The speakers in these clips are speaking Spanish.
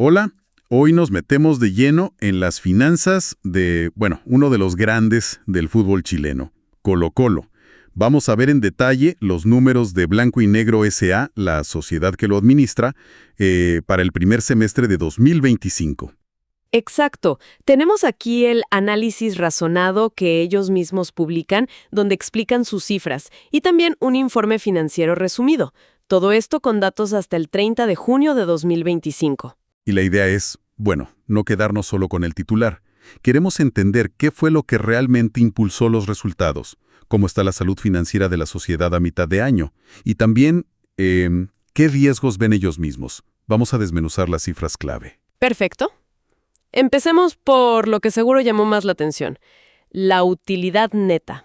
Hola, hoy nos metemos de lleno en las finanzas de, uno de los grandes del fútbol chileno, Colo-Colo. Vamos a ver en detalle los números de Blanco y Negro S.A., la sociedad que lo administra, para el primer semestre de 2025. Exacto. Tenemos aquí el análisis razonado que ellos mismos publican, donde explican sus cifras, y también un informe financiero resumido. Todo esto con datos hasta el 30 de junio de 2025. Y la idea es, no quedarnos solo con el titular. Queremos entender qué fue lo que realmente impulsó los resultados, cómo está la salud financiera de la sociedad a mitad de año, y también qué riesgos ven ellos mismos. Vamos a desmenuzar las cifras clave. Perfecto. Empecemos por lo que seguro llamó más la atención, la utilidad neta,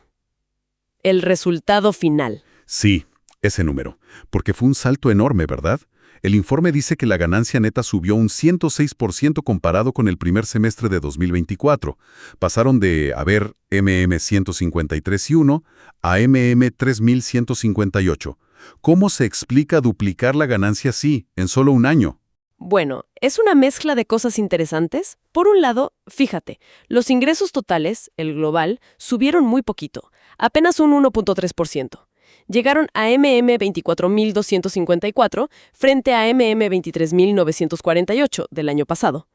el resultado final. Sí, ese número, porque fue un salto enorme, ¿verdad? El informe dice que la ganancia neta subió un 106% comparado con el primer semestre de 2024. Pasaron de haber MM153.1 a MM3.158. ¿Cómo se explica duplicar la ganancia así, en solo un año? Bueno, es una mezcla de cosas interesantes. Por un lado, fíjate, los ingresos totales, el global, subieron muy poquito, apenas un 1.3%. Llegaron a MM24.254 frente a MM23.948 del año pasado.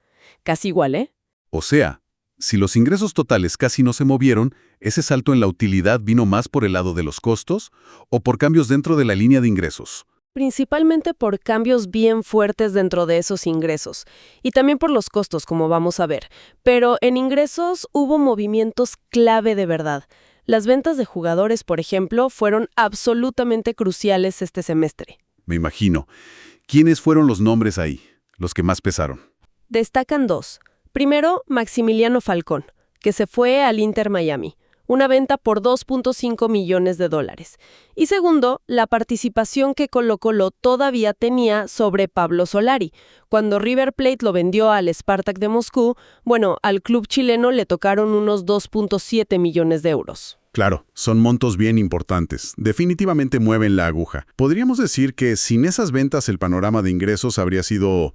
Casi igual, ¿eh? O sea, si los ingresos totales casi no se movieron, ¿ese salto en la utilidad vino más por el lado de los costos o por cambios dentro de la línea de ingresos? Principalmente por cambios bien fuertes dentro de esos ingresos, y también por los costos, como vamos a ver. Pero en ingresos hubo movimientos clave de verdad. Las ventas de jugadores, por ejemplo, fueron absolutamente cruciales este semestre. Me imagino. ¿Quiénes fueron los nombres ahí, los que más pesaron? Destacan dos. Primero, Maximiliano Falcón, que se fue al Inter Miami. Una venta por $2.5 millones. Y segundo, la participación que Colo-Colo todavía tenía sobre Pablo Solari. Cuando River Plate lo vendió al Spartak de Moscú, al club chileno le tocaron unos 2.7 millones de euros. Claro, son montos bien importantes. Definitivamente mueven la aguja. ¿Podríamos decir que sin esas ventas el panorama de ingresos habría sido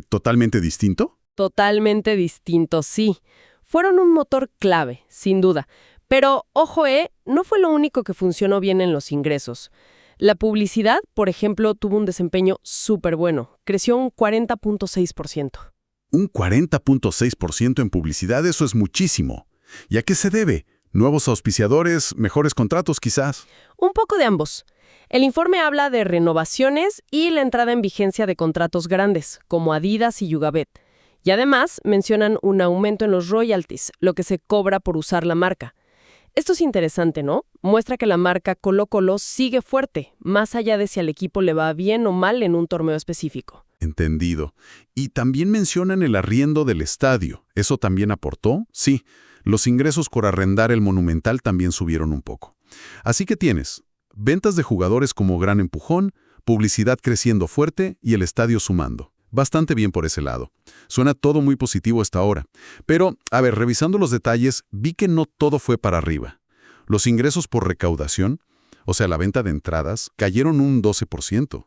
totalmente distinto? Totalmente distinto, sí. Fueron un motor clave, sin duda. Pero, ojo, no fue lo único que funcionó bien en los ingresos. La publicidad, por ejemplo, tuvo un desempeño súper bueno. Creció un 40.6%. Un 40.6% en publicidad, eso es muchísimo. ¿Y a qué se debe? ¿Nuevos auspiciadores, mejores contratos quizás? Un poco de ambos. El informe habla de renovaciones y la entrada en vigencia de contratos grandes, como Adidas y Yugabet. Y además mencionan un aumento en los royalties, lo que se cobra por usar la marca. Esto es interesante, ¿no? Muestra que la marca Colo-Colo sigue fuerte, más allá de si al equipo le va bien o mal en un torneo específico. Entendido. Y también mencionan el arriendo del estadio. ¿Eso también aportó? Sí. Los ingresos por arrendar el Monumental también subieron un poco. Así que tienes ventas de jugadores como gran empujón, publicidad creciendo fuerte y el estadio sumando. Bastante bien por ese lado. Suena todo muy positivo hasta ahora. Pero, revisando los detalles, vi que no todo fue para arriba. Los ingresos por recaudación, o sea, la venta de entradas, cayeron un 12%.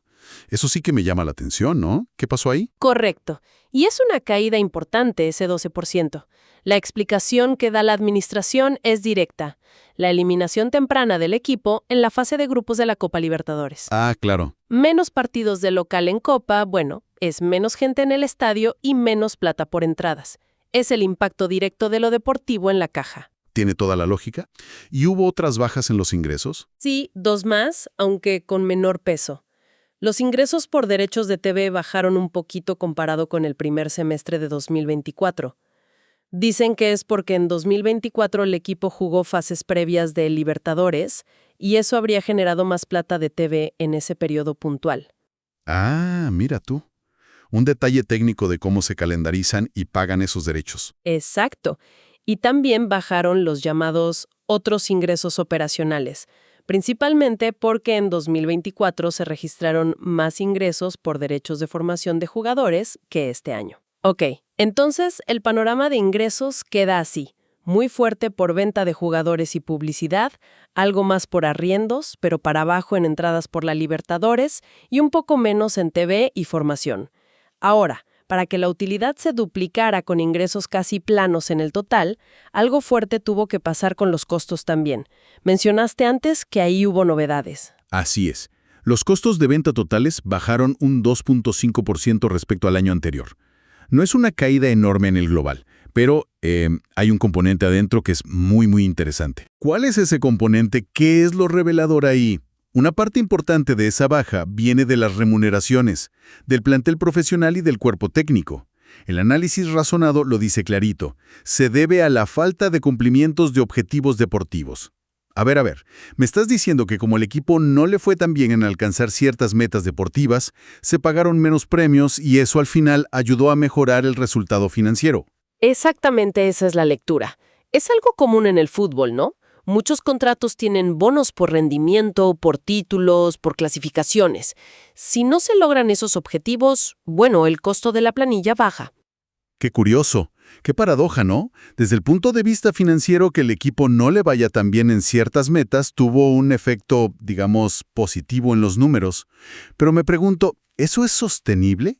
Eso sí que me llama la atención, ¿no? ¿Qué pasó ahí? Correcto. Y es una caída importante ese 12%. La explicación que da la administración es directa. La eliminación temprana del equipo en la fase de grupos de la Copa Libertadores. Ah, claro. Menos partidos de local en Copa, es menos gente en el estadio y menos plata por entradas. Es el impacto directo de lo deportivo en la caja. ¿Tiene toda la lógica? ¿Y hubo otras bajas en los ingresos? Sí, dos más, aunque con menor peso. Los ingresos por derechos de TV bajaron un poquito comparado con el primer semestre de 2024. Dicen que es porque en 2024 el equipo jugó fases previas de Libertadores y eso habría generado más plata de TV en ese periodo puntual. Ah, mira tú. Un detalle técnico de cómo se calendarizan y pagan esos derechos. Exacto. Y también bajaron los llamados otros ingresos operacionales, principalmente porque en 2024 se registraron más ingresos por derechos de formación de jugadores que este año. Ok, entonces el panorama de ingresos queda así. Muy fuerte por venta de jugadores y publicidad, algo más por arriendos, pero para abajo en entradas por la Libertadores y un poco menos en TV y formación. Ahora, Para que la utilidad se duplicara con ingresos casi planos en el total, algo fuerte tuvo que pasar con los costos también. Mencionaste antes que ahí hubo novedades. Así es. Los costos de venta totales bajaron un 2.5% respecto al año anterior. No es una caída enorme en el global, pero hay un componente adentro que es muy, muy interesante. ¿Cuál es ese componente? ¿Qué es lo revelador ahí? Una parte importante de esa baja viene de las remuneraciones, del plantel profesional y del cuerpo técnico. El análisis razonado lo dice clarito. Se debe a la falta de cumplimientos de objetivos deportivos. A ver, me estás diciendo que como el equipo no le fue tan bien en alcanzar ciertas metas deportivas, se pagaron menos premios y eso al final ayudó a mejorar el resultado financiero. Exactamente esa es la lectura. Es algo común en el fútbol, ¿no? Muchos contratos tienen bonos por rendimiento, por títulos, por clasificaciones. Si no se logran esos objetivos, bueno, el costo de la planilla baja. Qué curioso, qué paradoja, ¿no? Desde el punto de vista financiero, que el equipo no le vaya tan bien en ciertas metas tuvo un efecto, digamos, positivo en los números. Pero me pregunto, ¿eso es sostenible?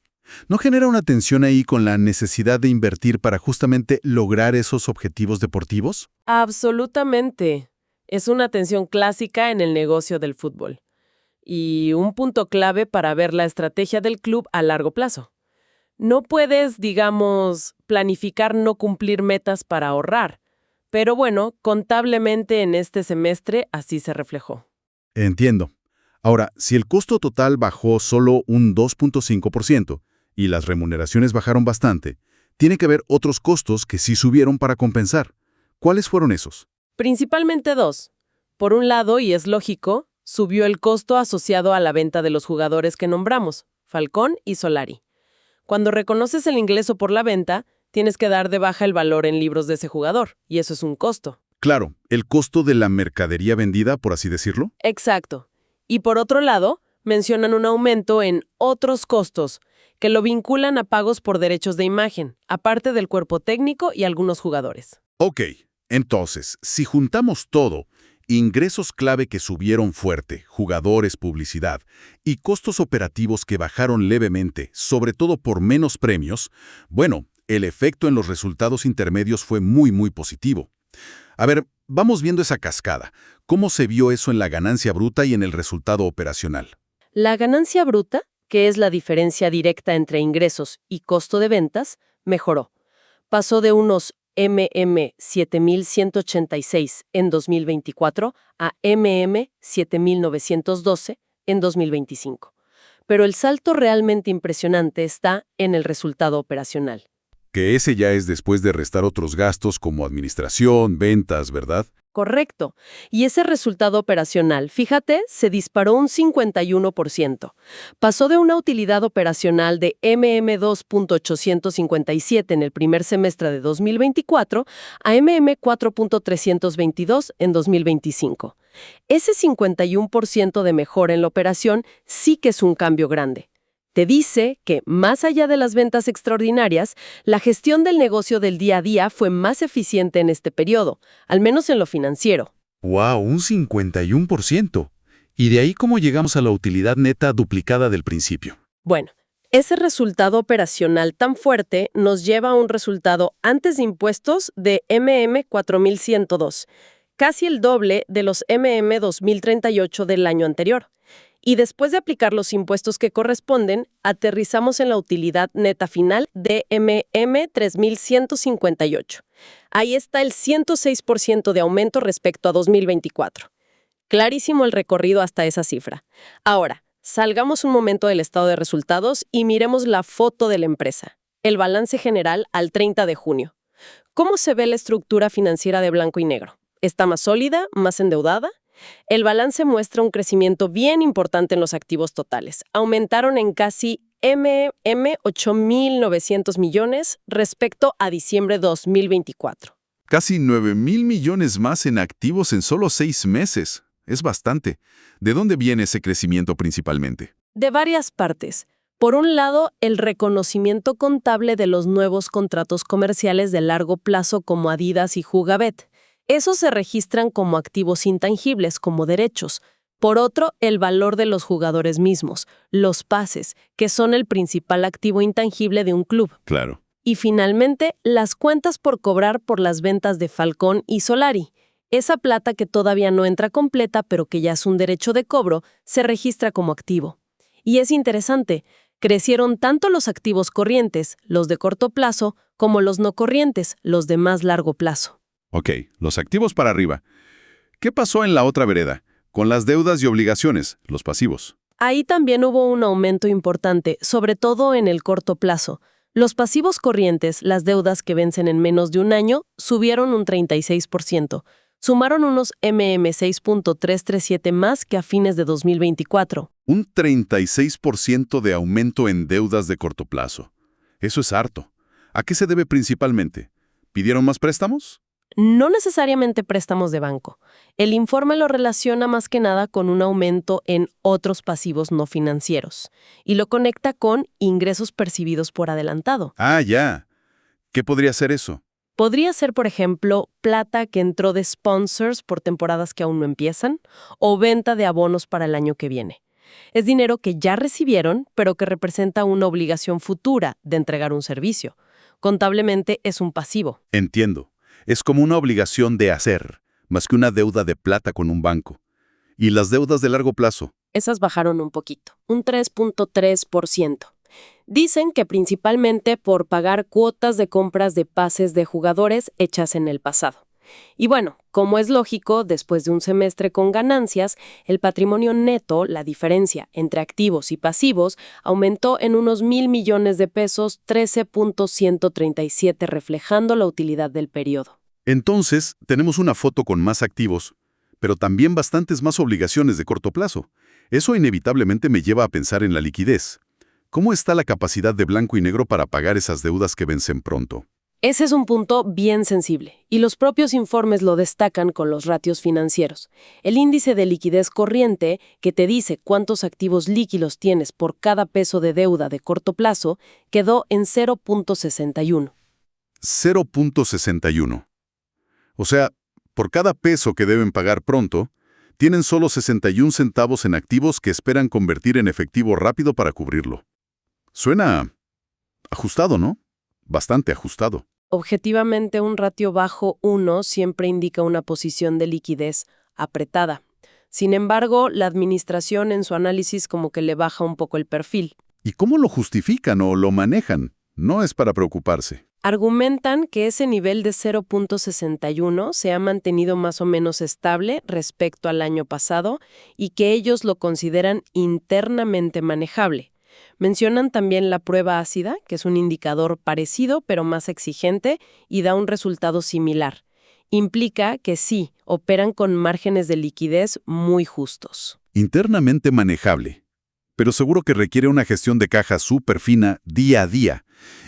¿No genera una tensión ahí con la necesidad de invertir para justamente lograr esos objetivos deportivos? Absolutamente. Es una tensión clásica en el negocio del fútbol. Y un punto clave para ver la estrategia del club a largo plazo. No puedes, digamos, planificar no cumplir metas para ahorrar. Pero bueno, contablemente en este semestre así se reflejó. Entiendo. Ahora, si el costo total bajó solo un 2.5% y las remuneraciones bajaron bastante, tiene que haber otros costos que sí subieron para compensar. ¿Cuáles fueron esos? Principalmente dos. Por un lado, y es lógico, subió el costo asociado a la venta de los jugadores que nombramos, Falcón y Solari. Cuando reconoces el ingreso por la venta, tienes que dar de baja el valor en libros de ese jugador, y eso es un costo. Claro, el costo de la mercadería vendida, por así decirlo. Exacto. Y por otro lado, mencionan un aumento en otros costos, que lo vinculan a pagos por derechos de imagen, aparte del cuerpo técnico y algunos jugadores. Ok, entonces, si juntamos todo, ingresos clave que subieron fuerte, jugadores, publicidad, y costos operativos que bajaron levemente, sobre todo por menos premios, bueno, el efecto en los resultados intermedios fue muy, muy positivo. A ver, vamos viendo esa cascada. ¿Cómo se vio eso en la ganancia bruta y en el resultado operacional? La ganancia bruta, que es la diferencia directa entre ingresos y costo de ventas, mejoró. Pasó de unos MM7.186 en 2024 a MM7.912 en 2025. Pero el salto realmente impresionante está en el resultado operacional. Que ese ya es después de restar otros gastos como administración, ventas, ¿verdad? Correcto. Y ese resultado operacional, fíjate, se disparó un 51%. Pasó de una utilidad operacional de MM2.857 en el primer semestre de 2024 a MM4.322 en 2025. Ese 51% de mejora en la operación sí que es un cambio grande. Te dice que, más allá de las ventas extraordinarias, la gestión del negocio del día a día fue más eficiente en este periodo, al menos en lo financiero. ¡Wow! Un 51%. ¿Y de ahí cómo llegamos a la utilidad neta duplicada del principio? Bueno, ese resultado operacional tan fuerte nos lleva a un resultado antes de impuestos de MM4102, casi el doble de los MM2038 del año anterior. Y después de aplicar los impuestos que corresponden, aterrizamos en la utilidad neta final de MM3158. Ahí está el 106% de aumento respecto a 2024. Clarísimo el recorrido hasta esa cifra. Ahora, salgamos un momento del estado de resultados y miremos la foto de la empresa, el balance general al 30 de junio. ¿Cómo se ve la estructura financiera de blanco y negro? ¿Está más sólida, más endeudada? El balance muestra un crecimiento bien importante en los activos totales. Aumentaron en casi 8.900 millones respecto a diciembre 2024. Casi 9.000 millones más en activos en solo 6 meses. Es bastante. ¿De dónde viene ese crecimiento principalmente? De varias partes. Por un lado, el reconocimiento contable de los nuevos contratos comerciales de largo plazo como Adidas y Hugabet. Esos se registran como activos intangibles, como derechos, Por otro, el valor de los jugadores mismos, los pases, que son el principal activo intangible de un club. Claro. Y finalmente, las cuentas por cobrar por las ventas de Falcón y Solari. Esa plata que todavía no entra completa, pero que ya es un derecho de cobro, se registra como activo. Y es interesante, crecieron tanto los activos corrientes, los de corto plazo, como los no corrientes, los de más largo plazo. Ok, los activos para arriba. ¿Qué pasó en la otra vereda? Con las deudas y obligaciones, los pasivos. Ahí también hubo un aumento importante, sobre todo en el corto plazo. Los pasivos corrientes, las deudas que vencen en menos de un año, subieron un 36%. Sumaron unos 6.337 más que a fines de 2024. Un 36% de aumento en deudas de corto plazo. Eso es harto. ¿A qué se debe principalmente? ¿Pidieron más préstamos? No necesariamente préstamos de banco. El informe lo relaciona más que nada con un aumento en otros pasivos no financieros y lo conecta con ingresos percibidos por adelantado. Ah, ya. ¿Qué podría ser eso? Podría ser, por ejemplo, plata que entró de sponsors por temporadas que aún no empiezan o venta de abonos para el año que viene. Es dinero que ya recibieron, pero que representa una obligación futura de entregar un servicio. Contablemente es un pasivo. Entiendo. Es como una obligación de hacer, más que una deuda de plata con un banco. ¿Y las deudas de largo plazo? Esas bajaron un poquito, un 3.3%. Dicen que principalmente por pagar cuotas de compras de pases de jugadores hechas en el pasado. Y bueno, como es lógico, después de un semestre con ganancias, el patrimonio neto, la diferencia entre activos y pasivos, aumentó en unos 1,000 millones de pesos, 13.137, reflejando la utilidad del periodo. Entonces, tenemos una foto con más activos, pero también bastantes más obligaciones de corto plazo. Eso inevitablemente me lleva a pensar en la liquidez. ¿Cómo está la capacidad de Blanco y Negro para pagar esas deudas que vencen pronto? Ese es un punto bien sensible, y los propios informes lo destacan con los ratios financieros. El índice de liquidez corriente, que te dice cuántos activos líquidos tienes por cada peso de deuda de corto plazo, quedó en 0.61. 0.61. O sea, por cada peso que deben pagar pronto, tienen solo 61 centavos en activos que esperan convertir en efectivo rápido para cubrirlo. Suena ajustado, ¿no? Bastante ajustado. Objetivamente, un ratio bajo 1 siempre indica una posición de liquidez apretada. Sin embargo, la administración en su análisis como que le baja un poco el perfil. ¿Y cómo lo justifican o lo manejan? No es para preocuparse. Argumentan que ese nivel de 0.61 se ha mantenido más o menos estable respecto al año pasado y que ellos lo consideran internamente manejable. Mencionan también la prueba ácida, que es un indicador parecido pero más exigente y da un resultado similar. Implica que sí, operan con márgenes de liquidez muy justos. Internamente manejable. Pero seguro que requiere una gestión de caja súper fina día a día.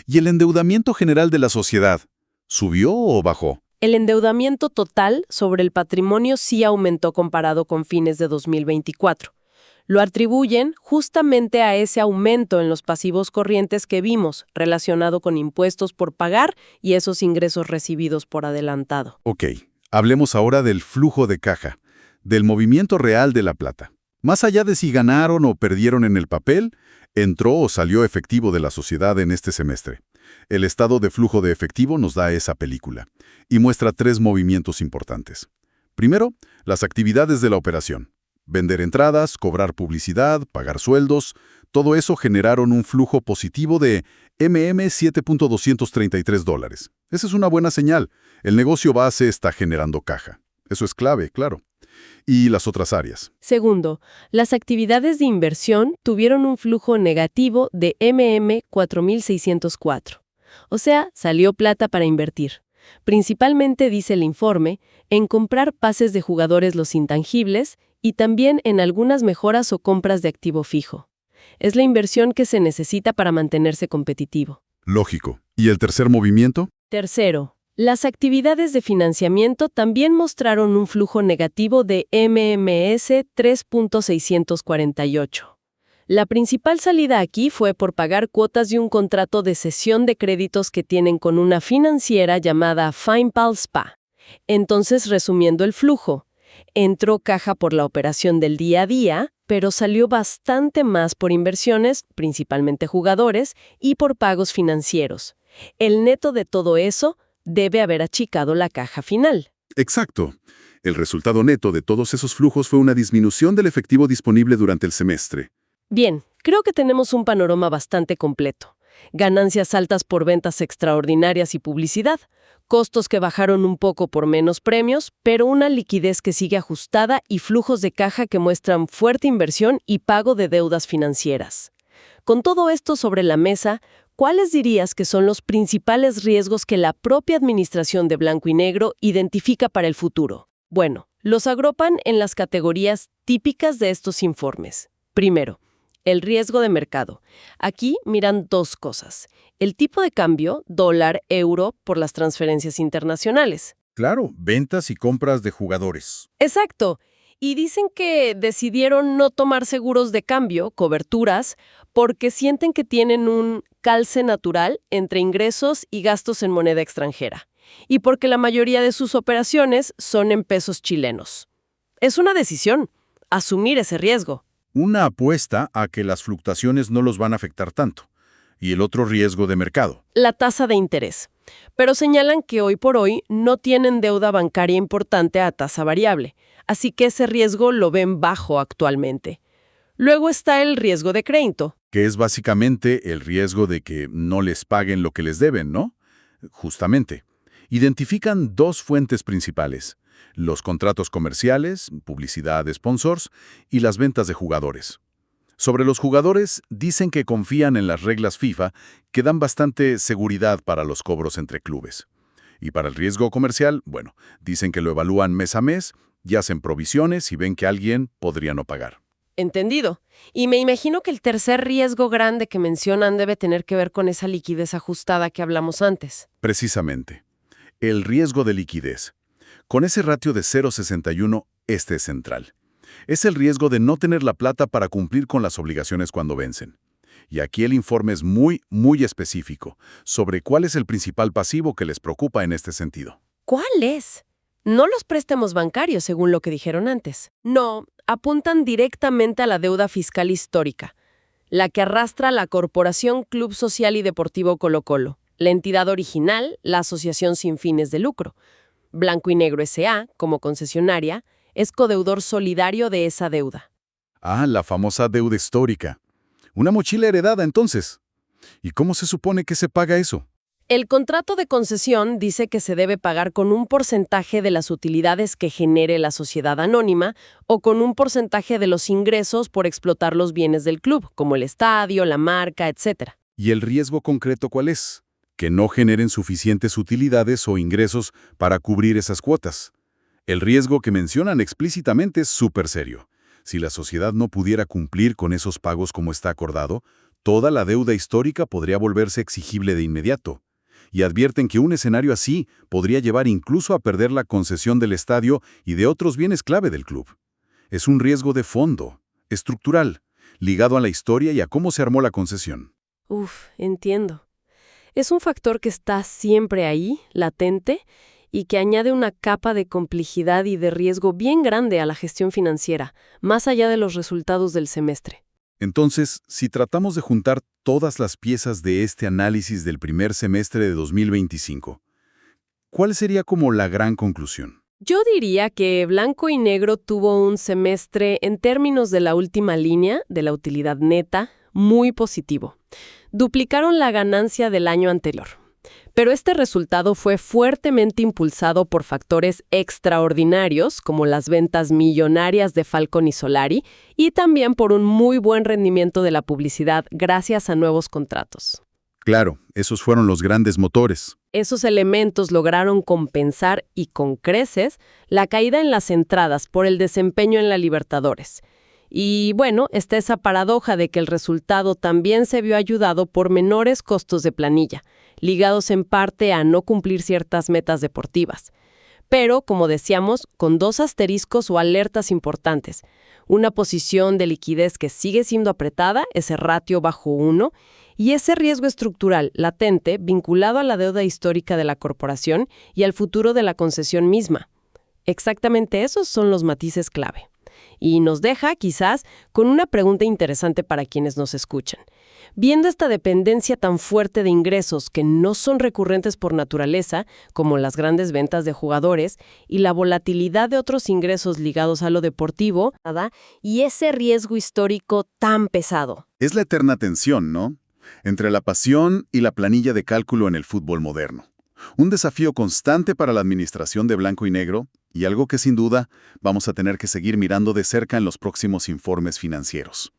¿Y el endeudamiento general de la sociedad? ¿Subió o bajó? El endeudamiento total sobre el patrimonio sí aumentó comparado con fines de 2024. Lo atribuyen justamente a ese aumento en los pasivos corrientes que vimos, relacionado con impuestos por pagar y esos ingresos recibidos por adelantado. Ok, hablemos ahora del flujo de caja, del movimiento real de la plata. Más allá de si ganaron o perdieron en el papel, entró o salió efectivo de la sociedad en este semestre. El estado de flujo de efectivo nos da esa película y muestra 3 movimientos importantes. Primero, las actividades de la operación. Vender entradas, cobrar publicidad, pagar sueldos, todo eso generaron un flujo positivo de $7.233. Esa es una buena señal. El negocio base está generando caja. Eso es clave, claro. Y las otras áreas. Segundo, las actividades de inversión tuvieron un flujo negativo de 4.604. O sea, salió plata para invertir. Principalmente, dice el informe, en comprar pases de jugadores los intangibles y también en algunas mejoras o compras de activo fijo. Es la inversión que se necesita para mantenerse competitivo. Lógico. ¿Y el tercer movimiento? Tercero, las actividades de financiamiento también mostraron un flujo negativo de 3.648. La principal salida aquí fue por pagar cuotas de un contrato de cesión de créditos que tienen con una financiera llamada FinePal SPA. Entonces, resumiendo el flujo, Entró caja por la operación del día a día, pero salió bastante más por inversiones, principalmente jugadores, y por pagos financieros. El neto de todo eso debe haber achicado la caja final. Exacto. El resultado neto de todos esos flujos fue una disminución del efectivo disponible durante el semestre. Bien, creo que tenemos un panorama bastante completo. Ganancias altas por ventas extraordinarias y publicidad, costos que bajaron un poco por menos premios, pero una liquidez que sigue ajustada y flujos de caja que muestran fuerte inversión y pago de deudas financieras. Con todo esto sobre la mesa, ¿cuáles dirías que son los principales riesgos que la propia administración de Blanco y Negro identifica para el futuro? Bueno, los agrupan en las categorías típicas de estos informes. Primero, el riesgo de mercado. Aquí miran dos cosas. El tipo de cambio, dólar-euro, por las transferencias internacionales. Claro, ventas y compras de jugadores. Exacto. Y dicen que decidieron no tomar seguros de cambio, coberturas, porque sienten que tienen un calce natural entre ingresos y gastos en moneda extranjera. Y porque la mayoría de sus operaciones son en pesos chilenos. Es una decisión, asumir ese riesgo. Una apuesta a que las fluctuaciones no los van a afectar tanto. Y el otro riesgo de mercado. La tasa de interés. Pero señalan que hoy por hoy no tienen deuda bancaria importante a tasa variable, así que ese riesgo lo ven bajo actualmente. Luego está el riesgo de crédito. Que es básicamente el riesgo de que no les paguen lo que les deben, ¿no? Justamente. Identifican dos fuentes principales: los contratos comerciales, publicidad de sponsors y las ventas de jugadores. Sobre los jugadores, dicen que confían en las reglas FIFA, que dan bastante seguridad para los cobros entre clubes. Y para el riesgo comercial, bueno, dicen que lo evalúan mes a mes y hacen provisiones y ven que alguien podría no pagar. Entendido. Y me imagino que el tercer riesgo grande que mencionan debe tener que ver con esa liquidez ajustada que hablamos antes. Precisamente. El riesgo de liquidez. Con ese ratio de 0,61, este es central. Es el riesgo de no tener la plata para cumplir con las obligaciones cuando vencen. Y aquí el informe es muy específico sobre cuál es el principal pasivo que les preocupa en este sentido. ¿Cuál es? No los préstamos bancarios, según lo que dijeron antes. No, apuntan directamente a la deuda fiscal histórica, la que arrastra la Corporación Club Social y Deportivo Colo-Colo, la entidad original, la asociación sin fines de lucro. Blanco y Negro S.A., como concesionaria, es codeudor solidario de esa deuda. Ah, la famosa deuda histórica. Una mochila heredada, entonces. ¿Y cómo se supone que se paga eso? El contrato de concesión dice que se debe pagar con un porcentaje de las utilidades que genere la sociedad anónima o con un porcentaje de los ingresos por explotar los bienes del club, como el estadio, la marca, etc. ¿Y el riesgo concreto cuál es? Que no generen suficientes utilidades o ingresos para cubrir esas cuotas. El riesgo que mencionan explícitamente es súper serio. Si la sociedad no pudiera cumplir con esos pagos como está acordado, toda la deuda histórica podría volverse exigible de inmediato. Y advierten que un escenario así podría llevar incluso a perder la concesión del estadio y de otros bienes clave del club. Es un riesgo de fondo, estructural, ligado a la historia y a cómo se armó la concesión. Entiendo. Es un factor que está siempre ahí, latente, y que añade una capa de complejidad y de riesgo bien grande a la gestión financiera, más allá de los resultados del semestre. Entonces, si tratamos de juntar todas las piezas de este análisis del primer semestre de 2025, ¿cuál sería como la gran conclusión? Yo diría que Blanco y Negro tuvo un semestre, en términos de la última línea, de la utilidad neta, muy positivo. Duplicaron la ganancia del año anterior. Pero este resultado fue fuertemente impulsado por factores extraordinarios, como las ventas millonarias de Falcon y Solari, y también por un muy buen rendimiento de la publicidad gracias a nuevos contratos. Claro, esos fueron los grandes motores. Esos elementos lograron compensar, y con creces, la caída en las entradas por el desempeño en la Libertadores. Y bueno, está esa paradoja de que el resultado también se vio ayudado por menores costos de planilla, ligados en parte a no cumplir ciertas metas deportivas. Pero, como decíamos, con dos asteriscos o alertas importantes. Una posición de liquidez que sigue siendo apretada, ese ratio bajo 1, y ese riesgo estructural latente vinculado a la deuda histórica de la corporación y al futuro de la concesión misma. Exactamente esos son los matices clave. Y nos deja, quizás, con una pregunta interesante para quienes nos escuchan. Viendo esta dependencia tan fuerte de ingresos que no son recurrentes por naturaleza, como las grandes ventas de jugadores, y la volatilidad de otros ingresos ligados a lo deportivo, ¿verdad? Y ese riesgo histórico tan pesado. Es la eterna tensión, ¿no? Entre la pasión y la planilla de cálculo en el fútbol moderno. Un desafío constante para la administración de blanco y negro, y algo que sin duda vamos a tener que seguir mirando de cerca en los próximos informes financieros.